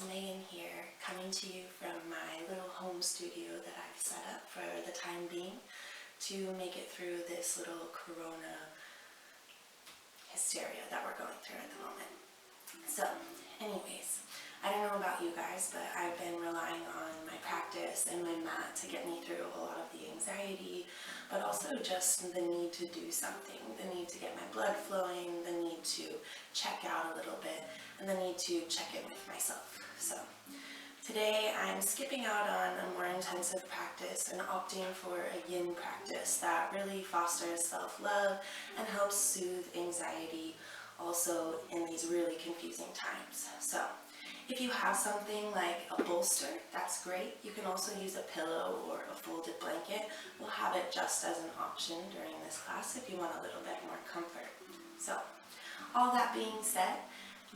Megan here, coming to you from my little home studio that I've set up for the time being to make it through this little corona hysteria that we're going through at the moment. So, anyways, I don't know about you guys, but I've been relying on my practice and my mat to get me through a lot of the anxiety, but also just the need to do something, the need to get my blood flowing, the need to check out a little bit, and the need to check in with myself. So today I'm skipping out on a more intensive practice and opting for a Yin practice that really fosters self-love and helps soothe anxiety also in these really confusing times. So if you have something like a bolster, that's great. You can also use a pillow or a folded blanket. We'll have it just as an option during this class if you want a little bit more comfort. So all that being said,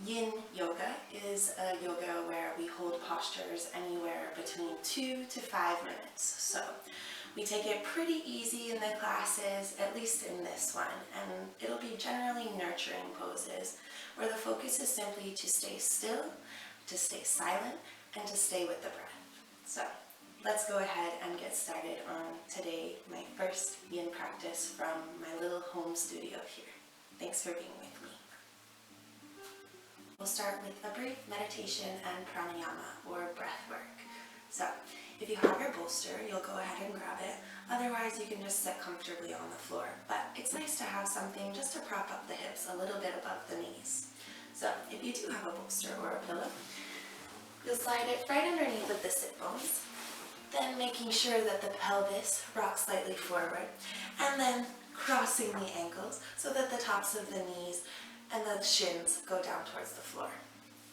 Yin Yoga is a yoga where we hold postures anywhere between 2 to 5 minutes. So we take it pretty easy in the classes, at least in this one, and it'll be generally nurturing poses where the focus is simply to stay still, to stay silent, and to stay with the breath. So let's go ahead and get started on today, my first Yin practice from my little home studio here. Thanks for being with me. We'll start with a brief meditation and pranayama, or breath work. So if you have your bolster, you'll go ahead and grab it. Otherwise, you can just sit comfortably on the floor. But it's nice to have something just to prop up the hips a little bit above the knees. So if you do have a bolster or a pillow, you'll slide it right underneath of the sit bones, then making sure that the pelvis rocks slightly forward, and then crossing the ankles so that the tops of the knees and the shins go down towards the floor.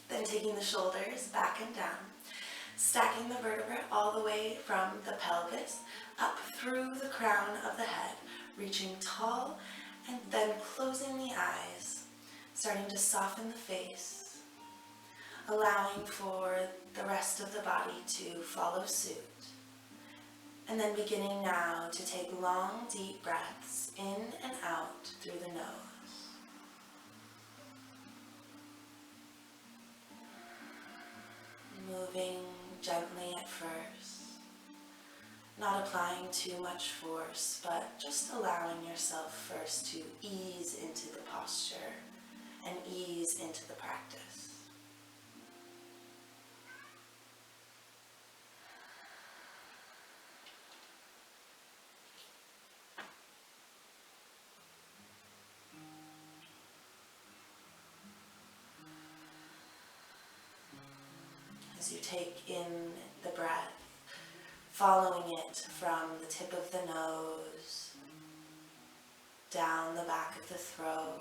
Then taking the shoulders back and down, stacking the vertebrae all the way from the pelvis up through the crown of the head, reaching tall, and then closing the eyes, starting to soften the face, allowing for the rest of the body to follow suit. And then beginning now to take long, deep breaths in and out through the nose. Moving gently at first, not applying too much force, but just allowing yourself first to ease into the posture and ease into the practice. As you take in the breath, following it from the tip of the nose, down the back of the throat,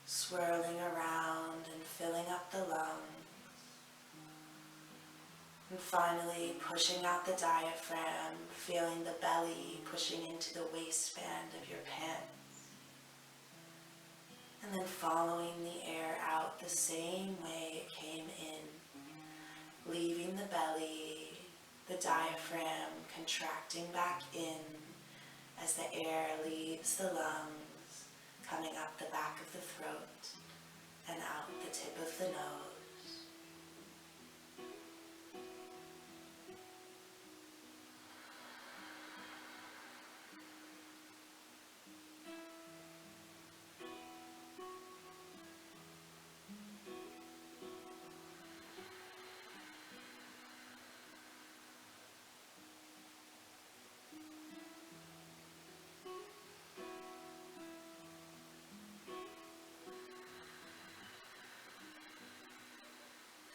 swirling around and filling up the lungs, and finally pushing out the diaphragm, feeling the belly pushing into the waistband of your pants. And then following the air out the same way it came in, leaving the belly, the diaphragm contracting back in as the air leaves the lungs, coming up the back of the throat and out the tip of the nose.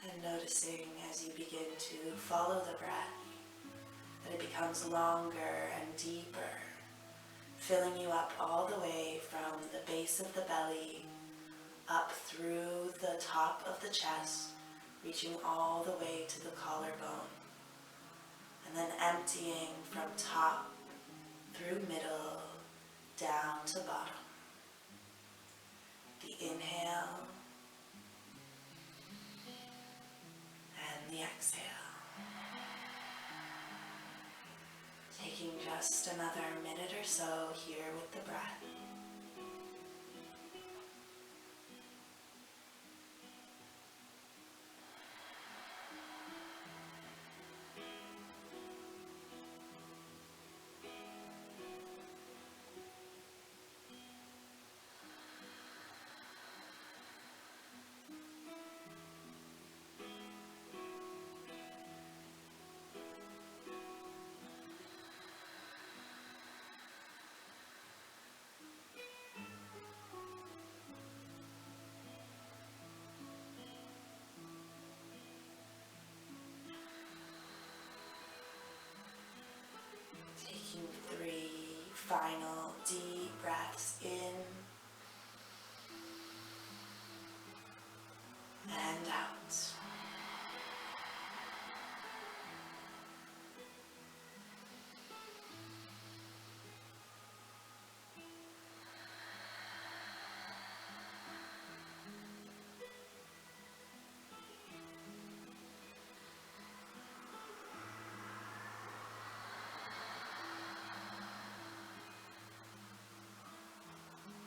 And noticing as you begin to follow the breath, that it becomes longer and deeper, filling you up all the way from the base of the belly, up through the top of the chest, reaching all the way to the collarbone, and then emptying from top through middle, down to bottom. The inhale, and the exhale. Taking just another minute or so here with the breath. final deep breaths in and out.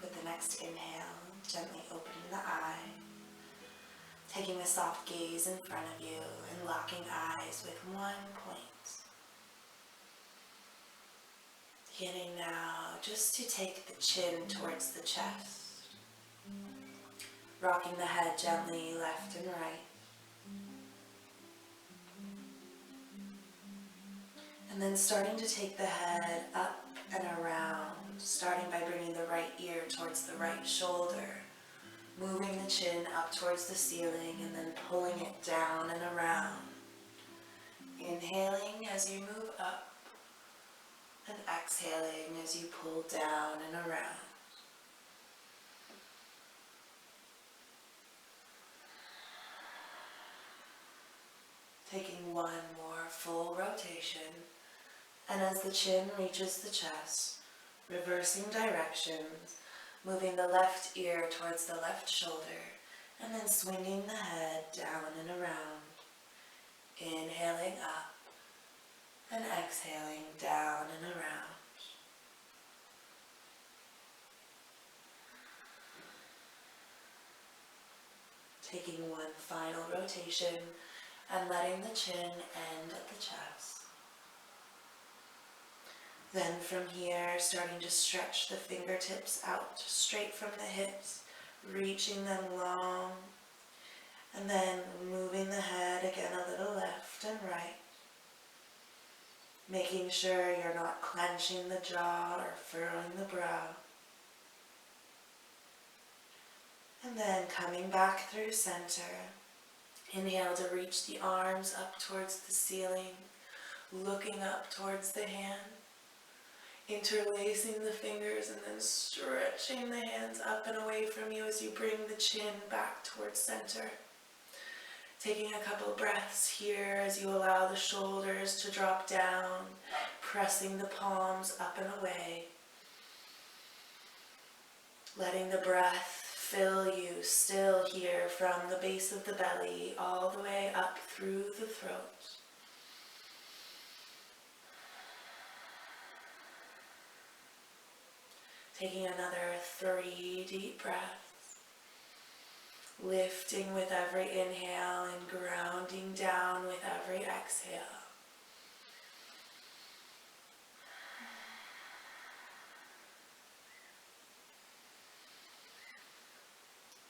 With the next inhale, gently opening the eye, taking a soft gaze in front of you and locking eyes with one point. Beginning now just to take the chin towards the chest, rocking the head gently left and right. And then starting to take the head up and around, starting by bringing the right ear towards the right shoulder, moving the chin up towards the ceiling and then pulling it down and around. Inhaling as you move up and exhaling as you pull down and around. Taking one more full rotation, and as the chin reaches the chest, reversing directions, moving the left ear towards the left shoulder, and then swinging the head down and around. Inhaling up and exhaling down and around. Taking one final rotation and letting the chin end at the chest. Then from here, starting to stretch the fingertips out straight from the hips, reaching them long, and then moving the head again a little left and right, making sure you're not clenching the jaw or furrowing the brow. And then coming back through center, inhale to reach the arms up towards the ceiling, looking up towards the hand, interlacing the fingers and then stretching the hands up and away from you as you bring the chin back towards center. Taking a couple breaths here as you allow the shoulders to drop down, pressing the palms up and away. Letting the breath fill you still here from the base of the belly all the way up through the throat. Taking another 3 deep breaths, lifting with every inhale and grounding down with every exhale.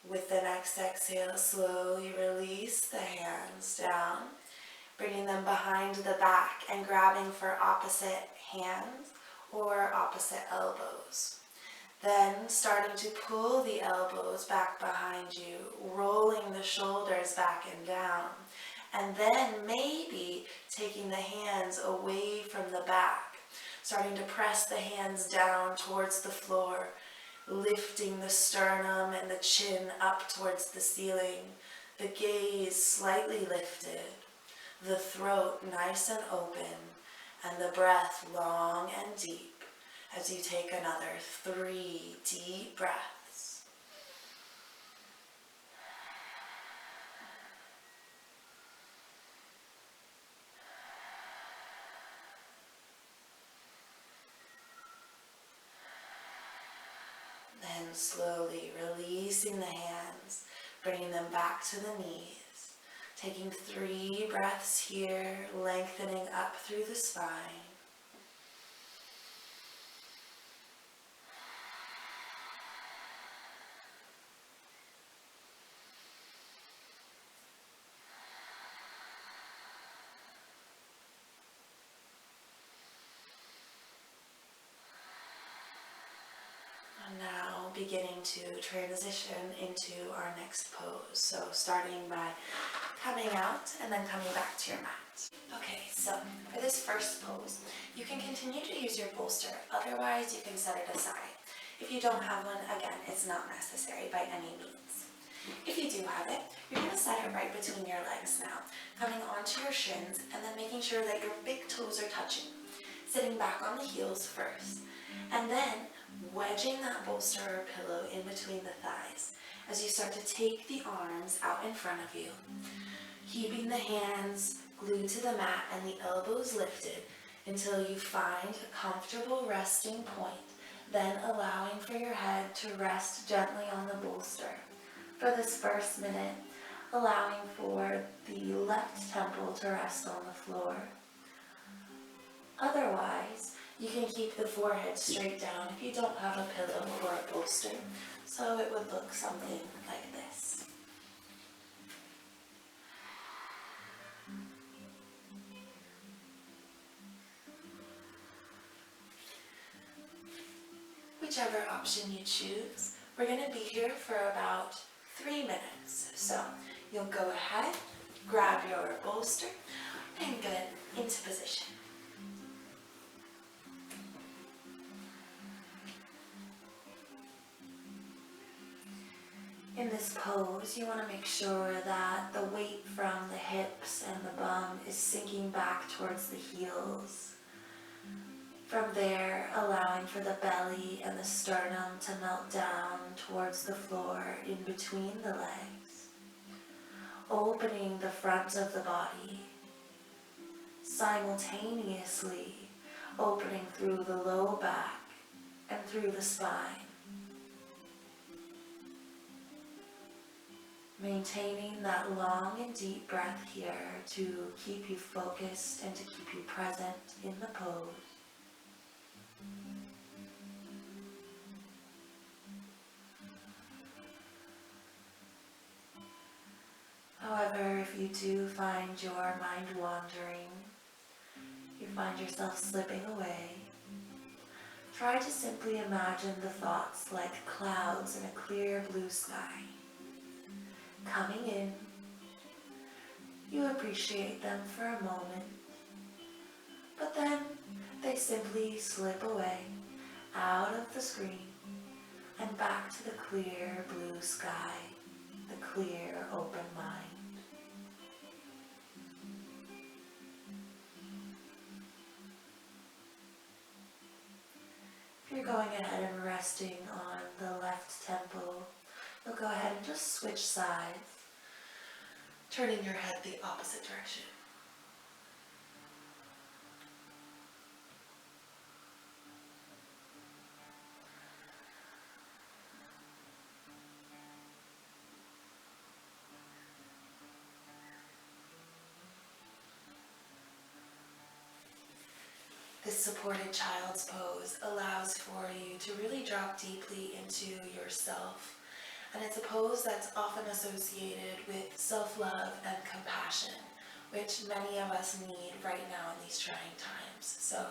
With the next exhale, slowly release the hands down, bringing them behind the back and grabbing for opposite hands or opposite elbows. Then starting to pull the elbows back behind you, rolling the shoulders back and down, and then maybe taking the hands away from the back, starting to press the hands down towards the floor, lifting the sternum and the chin up towards the ceiling, the gaze slightly lifted, the throat nice and open, and the breath long and deep as you take another 3 deep breaths. Then slowly releasing the hands, bringing them back to the knees. Taking 3 breaths here, lengthening up through the spine. Now beginning to transition into our next pose. So starting by coming out and then coming back to your mat. Okay, so for this first pose, you can continue to use your bolster, otherwise you can set it aside. If you don't have one, again, it's not necessary by any means. If you do have it, you're going to set it right between your legs now, coming onto your shins and then making sure that your big toes are touching. Sitting back on the heels first, and then wedging that bolster or pillow in between the thighs as you start to take the arms out in front of you, keeping the hands glued to the mat and the elbows lifted until you find a comfortable resting point, then allowing for your head to rest gently on the bolster. For this first minute, allowing for the left temple to rest on the floor. Otherwise, you can keep the forehead straight down if you don't have a pillow or a bolster, so it would look something like this. Whichever option you choose, we're going to be here for about 3 minutes. So you'll go ahead, grab your bolster, and get into position. In this pose, you want to make sure that the weight from the hips and the bum is sinking back towards the heels. From there, allowing for the belly and the sternum to melt down towards the floor in between the legs. Opening the front of the body, simultaneously opening through the low back and through the spine. Maintaining that long and deep breath here to keep you focused and to keep you present in the pose. However, if you do find your mind wandering, you find yourself slipping away, try to simply imagine the thoughts like clouds in a clear blue sky. Coming in, you appreciate them for a moment, but then they simply slip away out of the screen and back to the clear blue sky, the clear open mind. If you're going ahead and resting on the left temple, you'll go ahead and just switch sides, turning your head the opposite direction. This supported child's pose allows for you to really drop deeply into yourself. And it's a pose that's often associated with self-love and compassion, which many of us need right now in these trying times. So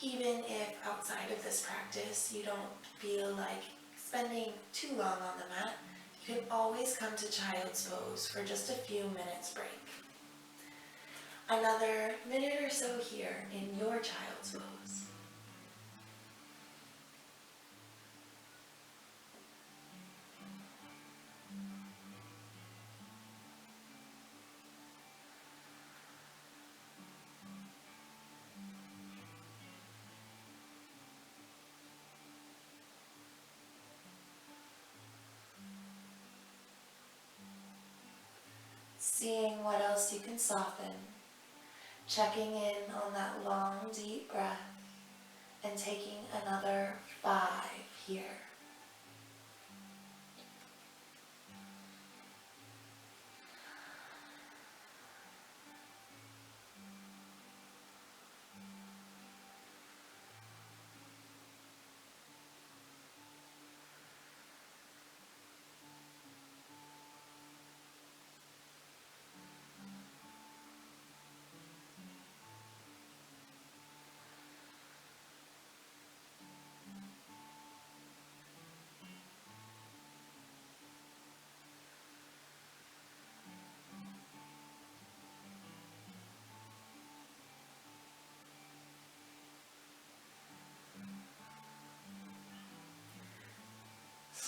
even if outside of this practice you don't feel like spending too long on the mat, you can always come to child's pose for just a few minutes break. Another minute or so here in your child's pose. Seeing what else you can soften. Checking in on that long, deep breath and taking another 5 here.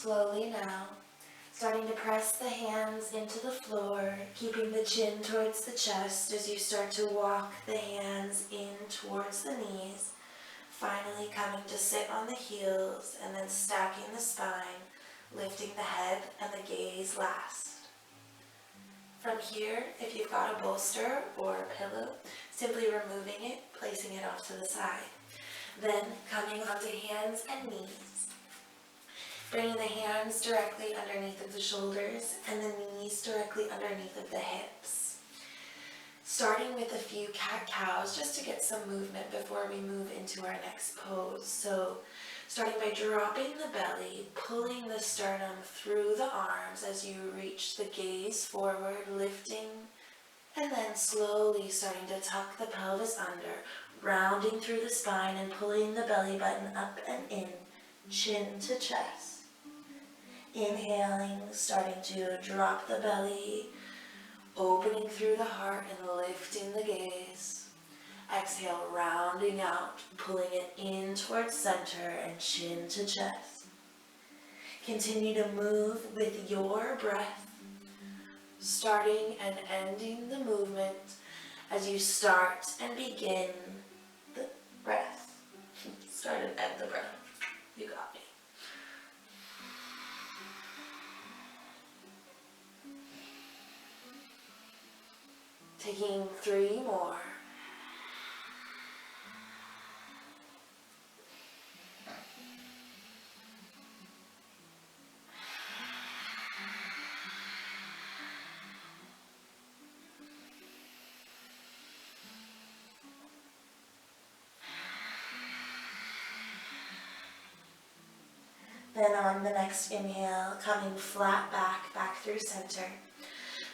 Slowly now, starting to press the hands into the floor, keeping the chin towards the chest as you start to walk the hands in towards the knees. Finally coming to sit on the heels and then stacking the spine, lifting the head and the gaze last. From here, if you've got a bolster or a pillow, simply removing it, placing it off to the side. Then coming onto hands and knees, bringing the hands directly underneath of the shoulders and the knees directly underneath of the hips. Starting with a few cat-cows just to get some movement before we move into our next pose. So starting by dropping the belly, pulling the sternum through the arms as you reach the gaze forward, lifting, and then slowly starting to tuck the pelvis under, rounding through the spine and pulling the belly button up and in, chin to chest. Inhaling, starting to drop the belly, opening through the heart and lifting the gaze. Exhale, rounding out, pulling it in towards center and chin to chest. Continue to move with your breath, starting and ending the movement as you start and begin the breath. Start and end the breath. You got me. Taking 3 more. Then on the next inhale, coming flat back through center.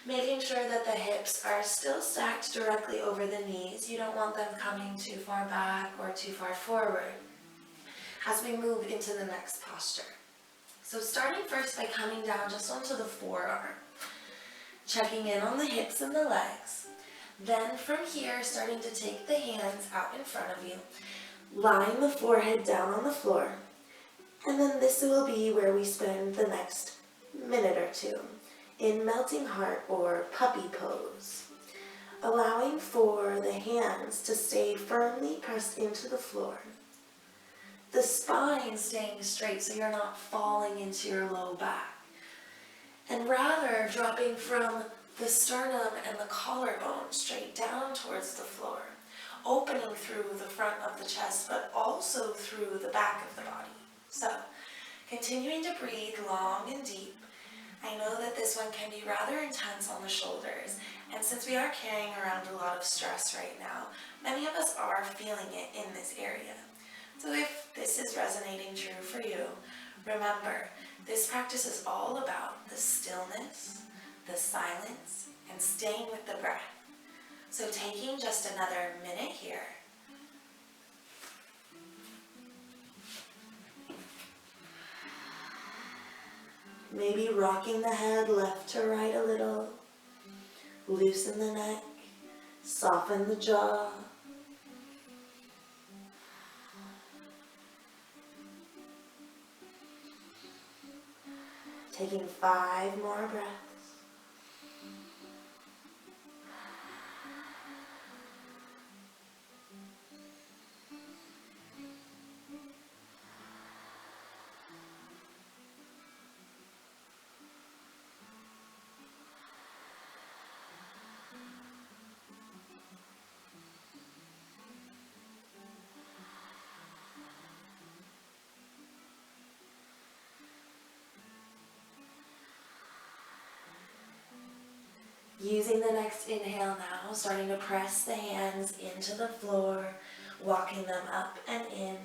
Making sure that the hips are still stacked directly over the knees. You don't want them coming too far back or too far forward as we move into the next posture. So starting first by coming down just onto the forearm, checking in on the hips and the legs. Then from here, starting to take the hands out in front of you, lying the forehead down on the floor. And then this will be where we spend the next minute or two in melting heart or puppy pose, allowing for the hands to stay firmly pressed into the floor. The spine staying straight so you're not falling into your low back, and rather dropping from the sternum and the collarbone straight down towards the floor, opening through the front of the chest but also through the back of the body. So, continuing to breathe long and deep. I know that this one can be rather intense on the shoulders, and since we are carrying around a lot of stress right now, many of us are feeling it in this area. So if this is resonating true for you, remember, this practice is all about the stillness, the silence, and staying with the breath. So taking just another minute here. Maybe rocking the head left to right a little. Loosen the neck, soften the jaw. Taking 5 more breaths. Using the next inhale now, starting to press the hands into the floor, walking them up and in,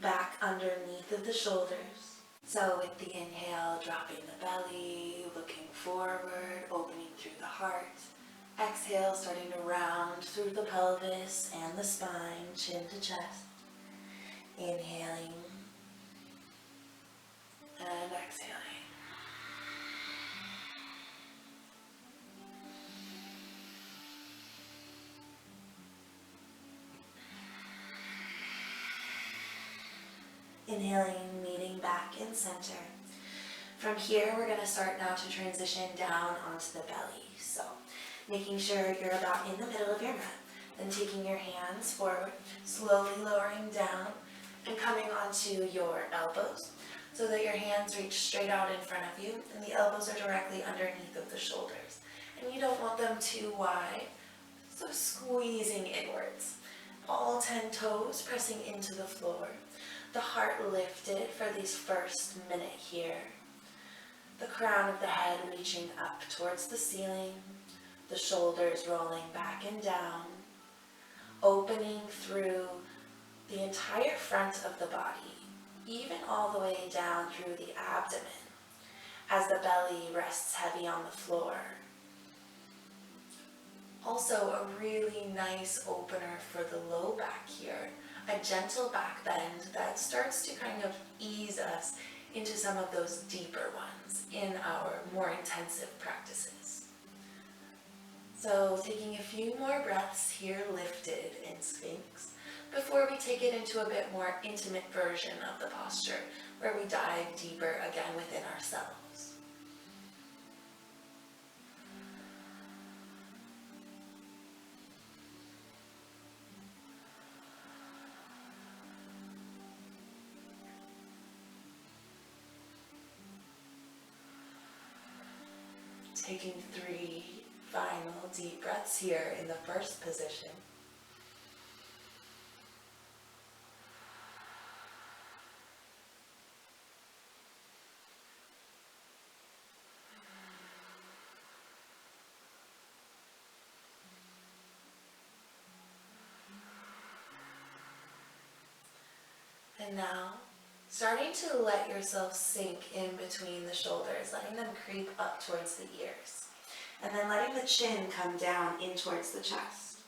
back underneath of the shoulders. So with the inhale, dropping the belly, looking forward, opening through the heart. Exhale, starting to round through the pelvis and the spine, chin to chest. Inhaling and exhaling. Inhaling, meeting back in center. From here, we're going to start now to transition down onto the belly. So making sure you're about in the middle of your mat, then taking your hands forward, slowly lowering down and coming onto your elbows so that your hands reach straight out in front of you and the elbows are directly underneath of the shoulders. And you don't want them too wide, so squeezing inwards. All 10 toes pressing into the floor. The heart lifted for this first minute here. The crown of the head reaching up towards the ceiling. The shoulders rolling back and down. Opening through the entire front of the body, even all the way down through the abdomen, as the belly rests heavy on the floor. Also a really nice opener for the low back here, a gentle back bend that starts to kind of ease us into some of those deeper ones in our more intensive practices. So taking a few more breaths here lifted in Sphinx before we take it into a bit more intimate version of the posture where we dive deeper again within ourselves. Taking 3 final deep breaths here in the first position. And now, starting to let yourself sink in between the shoulders, letting them creep up towards the ears. And then letting the chin come down in towards the chest,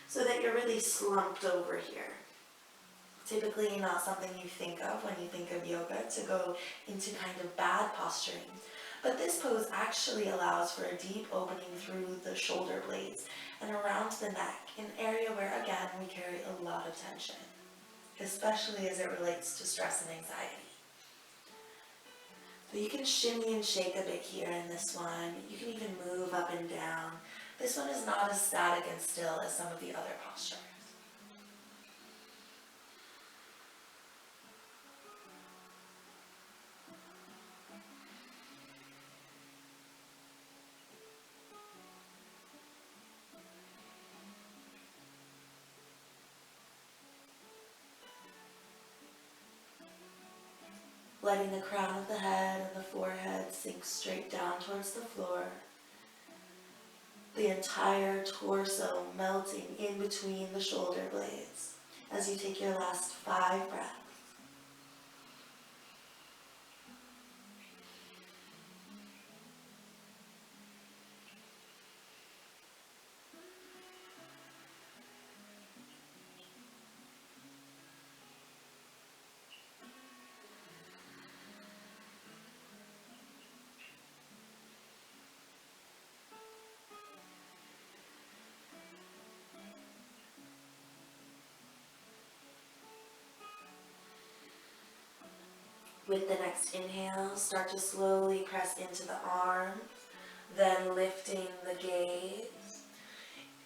so that you're really slumped over here. Typically not something you think of when you think of yoga, to go into kind of bad posturing. But this pose actually allows for a deep opening through the shoulder blades and around the neck, an area where, again, we carry a lot of tension, especially as it relates to stress and anxiety. So you can shimmy and shake a bit here in this one. You can even move up and down. This one is not as static and still as some of the other postures. Letting the crown of the head and the forehead sink straight down towards the floor. The entire torso melting in between the shoulder blades as you take your last 5 breaths. With the next inhale, start to slowly press into the arms, then lifting the gaze.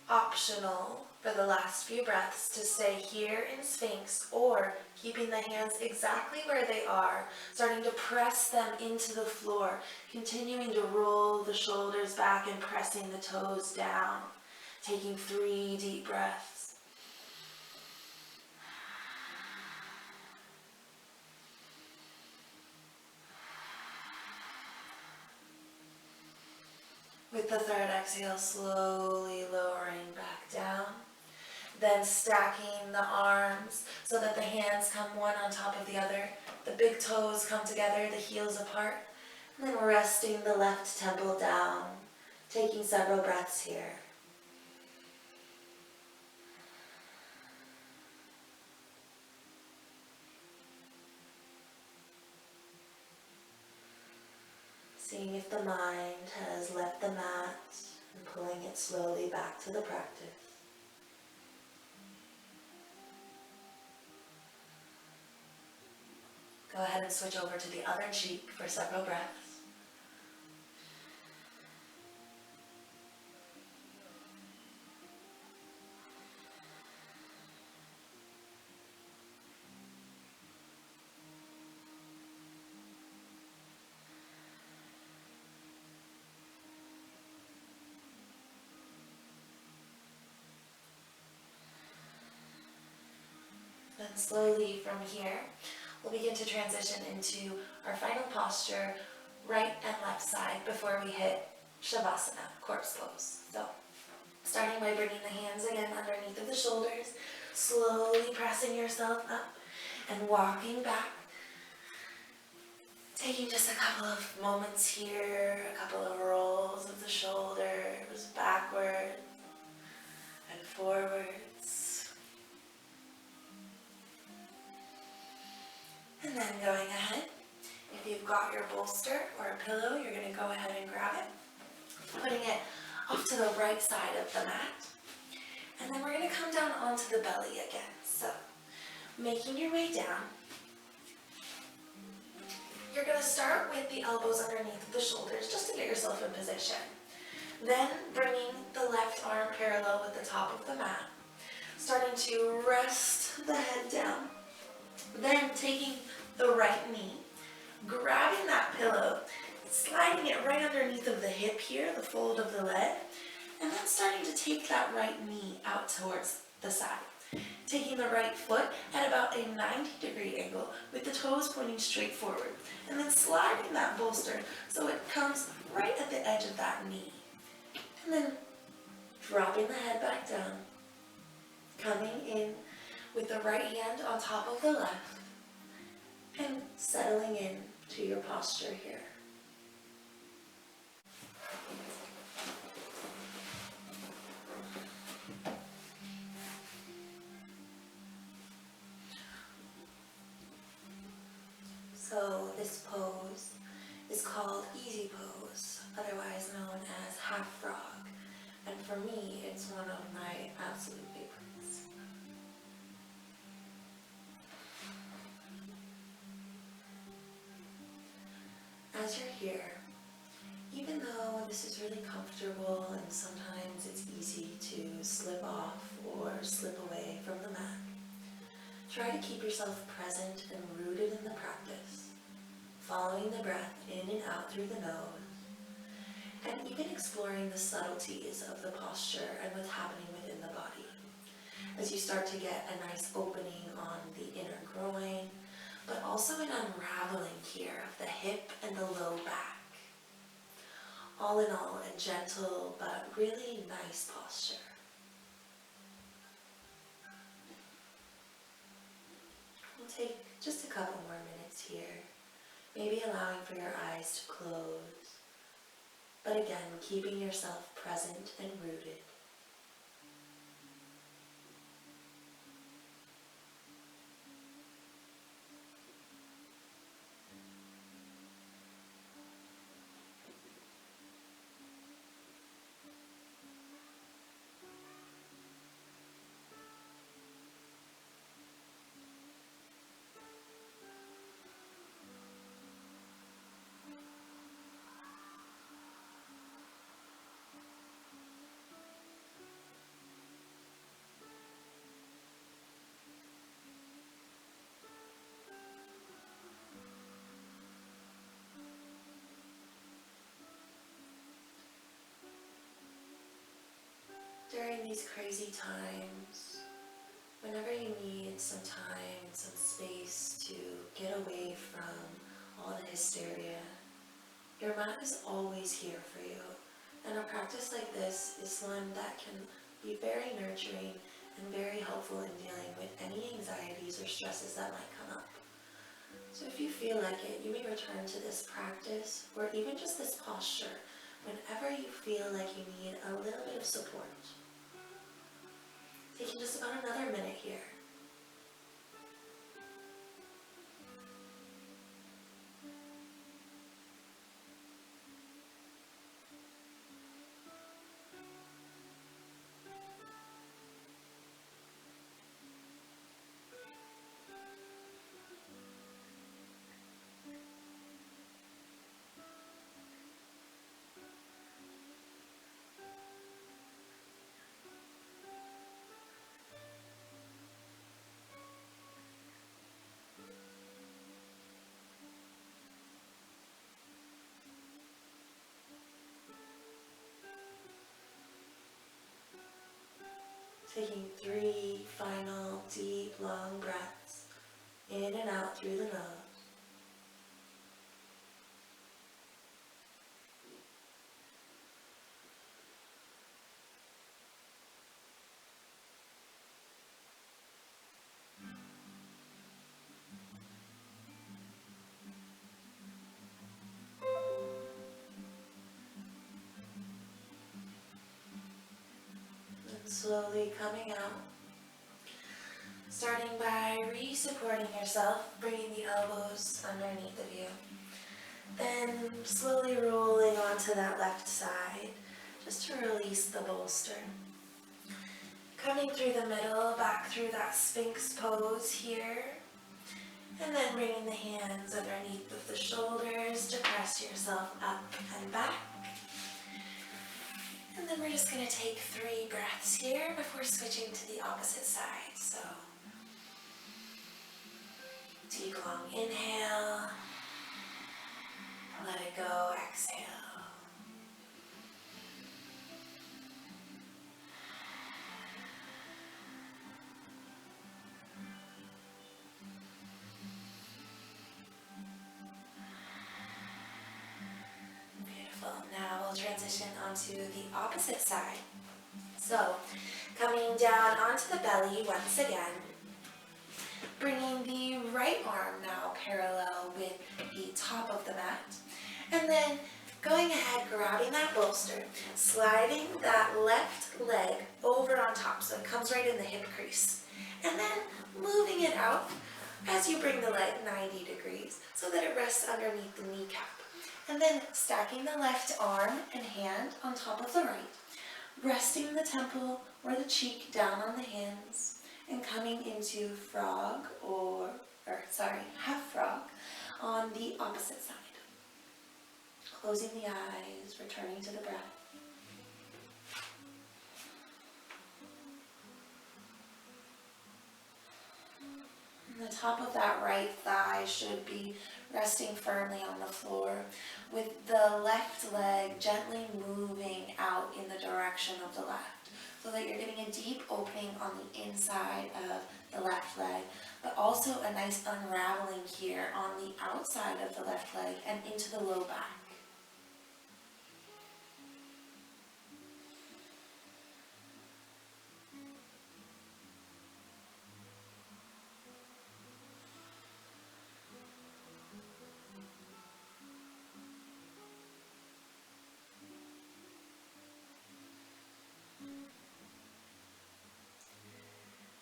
Optional for the last few breaths to stay here in Sphinx or keeping the hands exactly where they are, starting to press them into the floor, continuing to roll the shoulders back and pressing the toes down. Taking 3 deep breaths. With the third exhale, slowly lowering back down. Then stacking the arms so that the hands come one on top of the other. The big toes come together, the heels apart. And then resting the left temple down. Taking several breaths here. Seeing if the mind has left the mat and pulling it slowly back to the practice. Go ahead and switch over to the other cheek for several breaths. Then slowly from here, we'll begin to transition into our final posture, right and left side, before we hit Shavasana, corpse pose. So, starting by bringing the hands again underneath of the shoulders, slowly pressing yourself up and walking back. Taking just a couple of moments here, a couple of rolls of the shoulders, backwards and forwards. And then going ahead, if you've got your bolster or a pillow, you're going to go ahead and grab it, putting it off to the right side of the mat. And then we're going to come down onto the belly again. So, making your way down. You're going to start with the elbows underneath the shoulders just to get yourself in position. Then bringing the left arm parallel with the top of the mat. Starting to rest the head down. Then taking the right knee, grabbing that pillow, sliding it right underneath of the hip here, the fold of the leg, and then starting to take that right knee out towards the side. Taking the right foot at about a 90-degree angle with the toes pointing straight forward. And then sliding that bolster so it comes right at the edge of that knee. And then dropping the head back down. Coming in with the right hand on top of the left. And settling in to your posture here. So this pose is called easy pose, otherwise known as half frog. And for me, it's one of my absolute favorites. As you're here, even though this is really comfortable and sometimes it's easy to slip off or slip away from the mat, try to keep yourself present and rooted in the practice, following the breath in and out through the nose, and even exploring the subtleties of the posture and what's happening within the body. As you start to get a nice opening on the inner groin, but also an unraveling here of the hip and the low back. All in all, a gentle but really nice posture. We'll take just a couple more minutes here, maybe allowing for your eyes to close, but again, keeping yourself present and rooted. During these crazy times, whenever you need some time, some space to get away from all the hysteria, your mat is always here for you. And a practice like this is one that can be very nurturing and very helpful in dealing with any anxieties or stresses that might come up. So if you feel like it, you may return to this practice or even just this posture whenever you feel like you need a little bit of support. Taking just about another minute here. Taking 3 final deep, long breaths in and out through the nose. And slowly coming out. Starting by re-supporting yourself, bringing the elbows underneath of you. Then slowly rolling onto that left side, just to release the bolster. Coming through the middle, back through that Sphinx pose here. And then bringing the hands underneath of the shoulders to press yourself up and back. And then we're just going to take 3 breaths here before switching to the opposite side. So, deep long inhale, let it go, exhale. Beautiful. Now we'll transition onto the opposite side. So, coming down onto the belly once again. Bringing the right arm now parallel with the top of the mat. And then going ahead, grabbing that bolster, sliding that left leg over on top so it comes right in the hip crease. And then moving it out as you bring the leg 90 degrees so that it rests underneath the kneecap. And then stacking the left arm and hand on top of the right, resting the temple or the cheek down on the hands, and coming into frog half frog on the opposite side. Closing the eyes, returning to the breath. And the top of that right thigh should be resting firmly on the floor, with the left leg gently moving out in the direction of the left, so that you're getting a deep opening on the inside of the left leg, but also a nice unraveling here on the outside of the left leg and into the low back.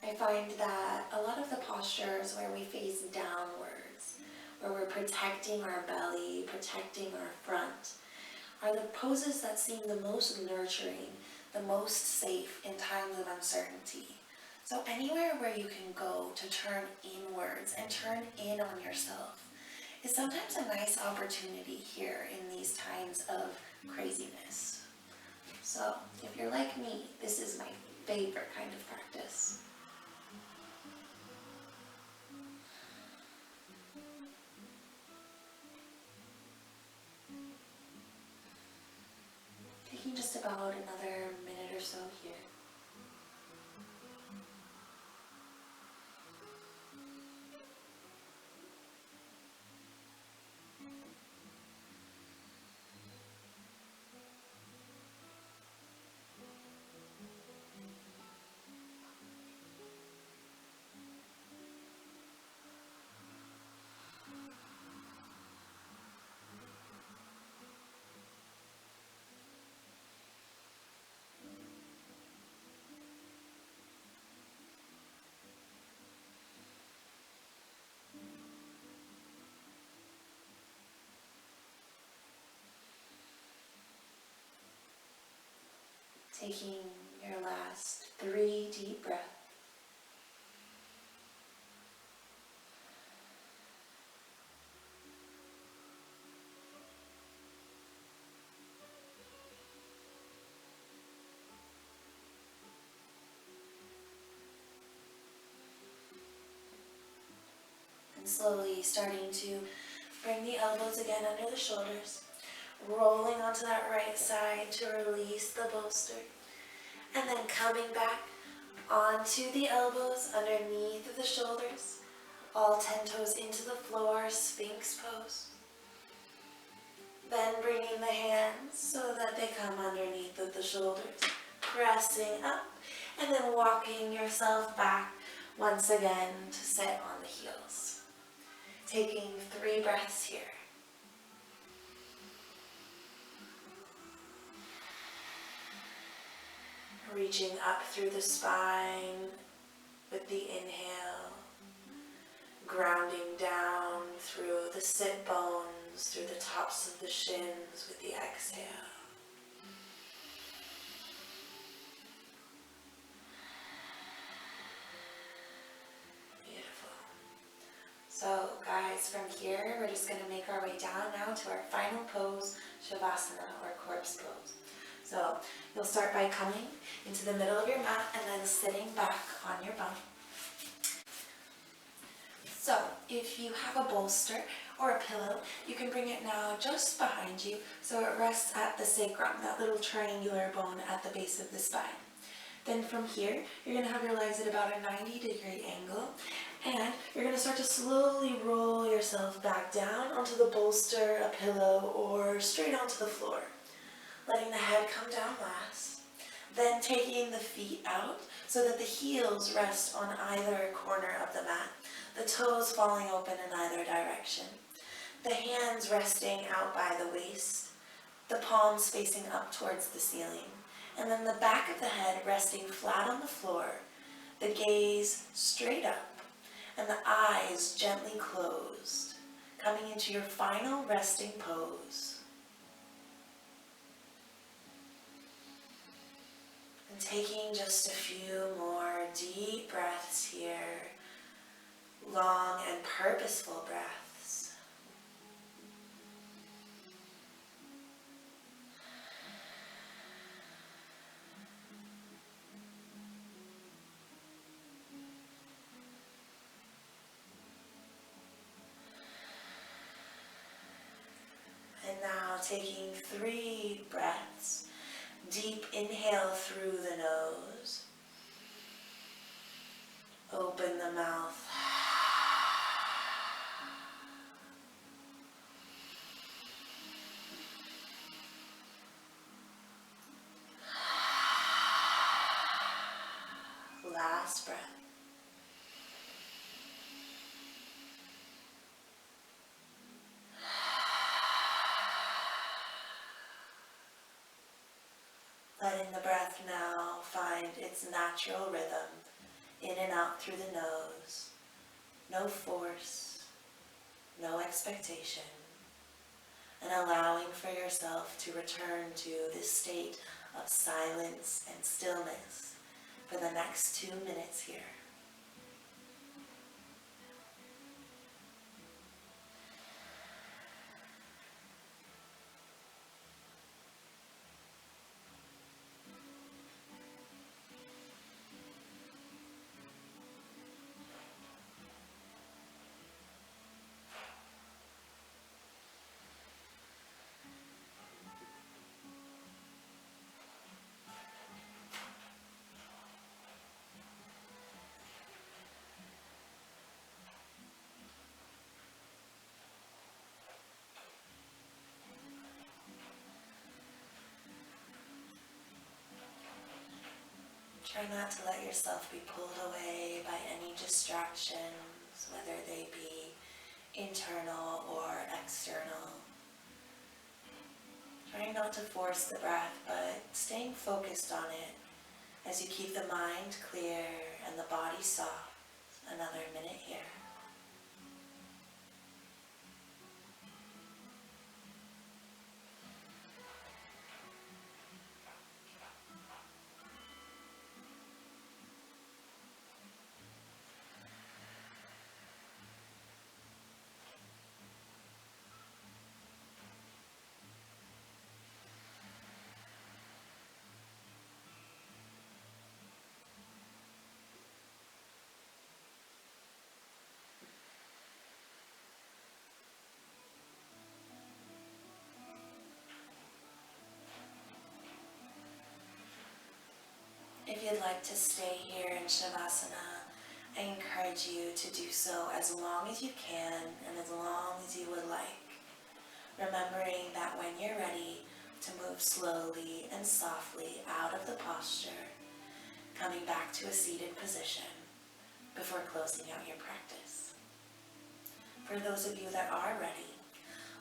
I find that a lot of the postures where we face downwards, where we're protecting our belly, protecting our front, are the poses that seem the most nurturing, the most safe in times of uncertainty. So anywhere where you can go to turn inwards and turn in on yourself is sometimes a nice opportunity here in these times of craziness. So if you're like me, this is my favorite kind of practice. Taking just about another minute or so here. Taking your last 3 deep breaths. And slowly starting to bring the elbows again under the shoulders, rolling onto that right side to release the bolster. And then coming back, Onto the elbows, underneath the shoulders. All 10 toes into the floor, Sphinx pose. Then bringing the hands so that they come underneath of the shoulders, pressing up, and then walking yourself back once again to sit on the heels. Taking 3 breaths here. Reaching up through the spine with the inhale, grounding down through the sit bones, through the tops of the shins with the exhale. Beautiful. So guys, from here, we're just going to make our way down now to our final pose, Shavasana, or corpse pose. So you'll start by coming into the middle of your mat and then sitting back on your bum. So if you have a bolster or a pillow, you can bring it now just behind you so it rests at the sacrum, that little triangular bone at the base of the spine. Then from here, you're going to have your legs at about a 90-degree angle, and you're going to start to slowly roll yourself back down onto the bolster, a pillow, or straight onto the floor. Letting the head come down last. Then taking the feet out so that the heels rest on either corner of the mat. The toes falling open in either direction. The hands resting out by the waist. The palms facing up towards the ceiling. And then the back of the head resting flat on the floor. The gaze straight up. And the eyes gently closed. Coming into your final resting pose. And taking just a few more deep breaths here. Long and purposeful breaths. And now taking 3 breaths. Deep inhale through the nose. Open the mouth. Last breath. Letting the breath now find its natural rhythm, in and out through the nose. No force, no expectation. And allowing for yourself to return to this state of silence and stillness for the next 2 minutes here. Try not to let yourself be pulled away by any distractions, whether they be internal or external. Trying not to force the breath, but staying focused on it as you keep the mind clear and the body soft. Another minute here. you'd like to stay here in Shavasana, I encourage you to do so as long as you can and as long as you would like, remembering that when you're ready to move slowly and softly out of the posture, coming back to a seated position before closing out your practice. For those of you that are ready,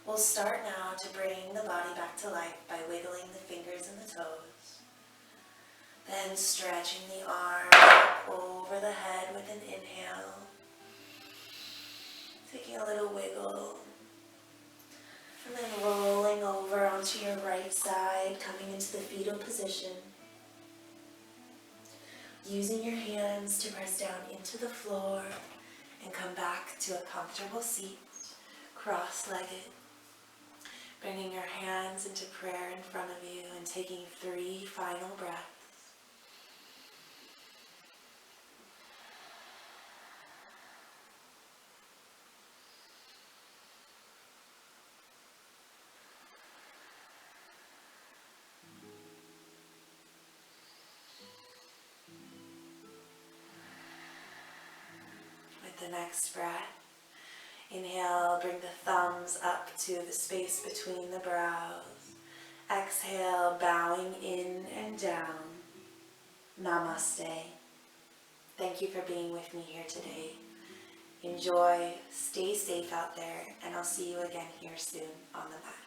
we'll start now to bring the body back to life by wiggling the fingers and the toes. Then stretching the arms up over the head with an inhale. Taking a little wiggle. And then rolling over onto your right side, coming into the fetal position. Using your hands to press down into the floor and come back to a comfortable seat, cross-legged. Bringing your hands into prayer in front of you and taking 3 final breaths. With the next breath, inhale, bring the thumbs up to the space between the brows. Exhale, bowing in and down. Namaste. Thank you for being with me here today. Enjoy, stay safe out there, and I'll see you again here soon on the mat.